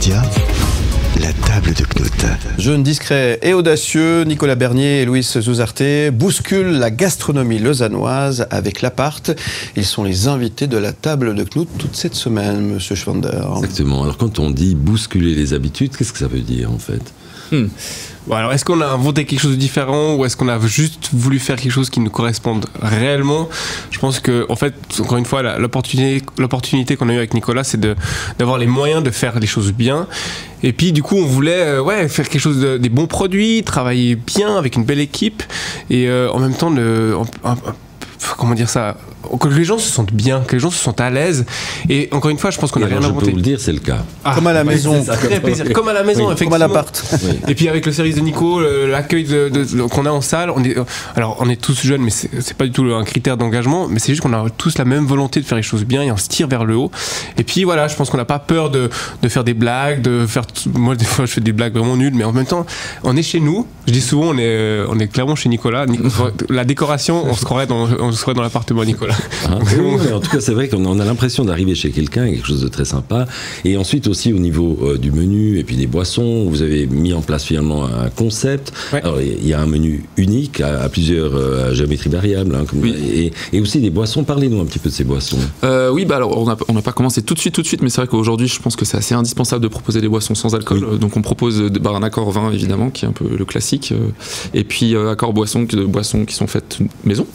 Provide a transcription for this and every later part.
médias, la table de Knut. Jeunes discrets et audacieux, Nicolas Bernier et Louis Zouzarté bousculent la gastronomie lausannoise avec l'appart. Ils sont les invités de la table de Knut toute cette semaine, monsieur Schwander. Exactement. Alors quand on dit bousculer les habitudes, qu'est-ce que ça veut dire en fait? Bon, alors est-ce qu'on a inventé quelque chose de différent ou est-ce qu'on a juste voulu faire quelque chose qui nous corresponde réellement? Je pense que, en fait, encore une fois, l'opportunité qu'on a eue avec Nicolas, c'est d'avoir les moyens de faire les choses bien. Et puis, du coup, on voulait faire quelque chose des bons produits, travailler bien avec une belle équipe et en même temps, comment dire ça, que les gens se sentent bien, que les gens se sentent à l'aise. Et encore une fois, je pense qu'on n'a rien inventé. Je peux vous le dire, c'est le cas. Comme à la maison. Très plaisir. Comme à la maison, effectivement. Comme à l'appart. Oui. Et puis avec le service de Nico, l'accueil qu'on a en salle, on est tous jeunes, mais c'est pas du tout un critère d'engagement, mais c'est juste qu'on a tous la même volonté de faire les choses bien et on se tire vers le haut. Et puis voilà, je pense qu'on n'a pas peur de faire des blagues, moi des fois je fais des blagues vraiment nulles, mais en même temps, on est chez nous. Je dis souvent, on est clairement chez Nicolas. La décoration, on se croirait dans l'appartement Nicolas. Oui, en tout cas, c'est vrai qu'on a l'impression d'arriver chez quelqu'un, quelque chose de très sympa. Et ensuite aussi au niveau du menu et puis des boissons, vous avez mis en place finalement un concept. Ouais. Alors, il y a un menu unique à plusieurs géométries variables, hein, et aussi des boissons. Parlez-nous un petit peu de ces boissons. Oui, bah alors on n'a pas commencé tout de suite, mais c'est vrai qu'aujourd'hui, je pense que c'est assez indispensable de proposer des boissons sans alcool. Oui. Donc on propose un accord vin évidemment, qui est un peu le classique, et puis accord boisson qui sont faites maison.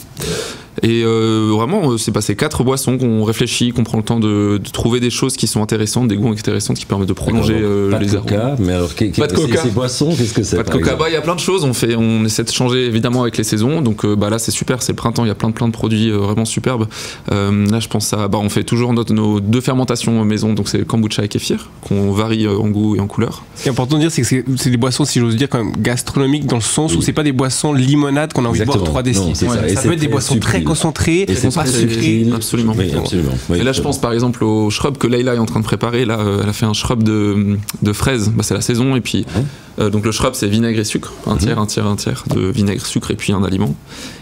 Et vraiment, c'est passé 4 boissons qu'on réfléchit, qu'on prend le temps de trouver des choses qui sont intéressantes, des goûts intéressants qui permettent de prolonger les coca, mais alors pas de coca. Ces boissons, qu'est-ce que c'est? Pas de coca, il y a plein de choses. On essaie de changer évidemment avec les saisons. Donc là, c'est super, c'est le printemps, il y a plein de produits vraiment superbes. Là, je pense à, on fait toujours nos 2 fermentations maison, donc c'est kombucha et kéfir, qu'on varie en goût et en couleur. Ce qui est important de dire, c'est que c'est des boissons, si j'ose dire, quand même gastronomiques, dans le sens où c'est pas des boissons limonades qu'on a envie de boire 3 décis. Ça peut être des boissons très concentrées, et c'est pas sucré. Absolument. Oui, absolument. Oui, et là, je pense par exemple au shrub que Leïla est en train de préparer. Là, elle a fait un shrub de fraises. C'est la saison. Et puis, donc le shrub, c'est vinaigre et sucre. Un tiers de vinaigre, sucre et puis un aliment.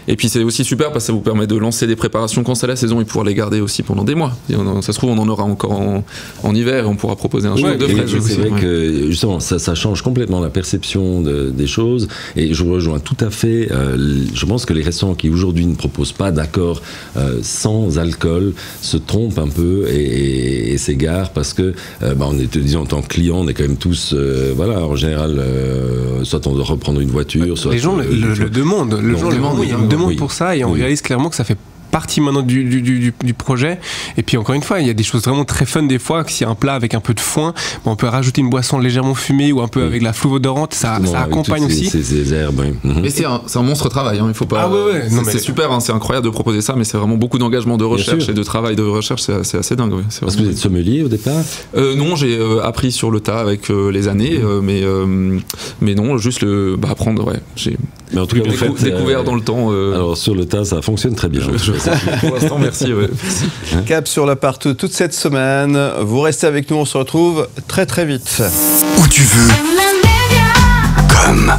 Et puis, c'est aussi super parce que ça vous permet de lancer des préparations quand c'est la saison et pouvoir les garder aussi pendant des mois. Ça se trouve, on en aura encore en hiver et on pourra proposer un shrub de fraises. C'est vrai que justement, ça change complètement la perception des choses. Et je vous rejoins tout à fait. Je pense que les restaurants qui aujourd'hui ne proposent pas d'accord sans alcool se trompent un peu et s'égarent parce que on est, disons, en tant que client, on est quand même tous en général soit on doit reprendre une voiture, soit les gens le demandent. Il y a une demande pour ça et on réalise clairement que ça fait partie maintenant du projet. Et puis encore une fois, il y a des choses vraiment très fun des fois, que s'il y a un plat avec un peu de foin, on peut rajouter une boisson légèrement fumée ou un peu avec la flouve odorante, ça accompagne aussi. Ces herbes, Mais c'est un monstre travail, il faut pas. C'est super, c'est incroyable de proposer ça, mais c'est vraiment beaucoup d'engagement de recherche et de travail de recherche, c'est assez dingue. Parce que vous êtes sommelier au départ? Non, j'ai appris sur le tas avec les années, mais non, juste apprendre, j'ai découvert dans le temps. Alors sur le tas, ça fonctionne très bien. Pour l'instant, merci. Cap sur l'appart toute cette semaine. Vous restez avec nous, on se retrouve très très vite. Où tu veux. Comme.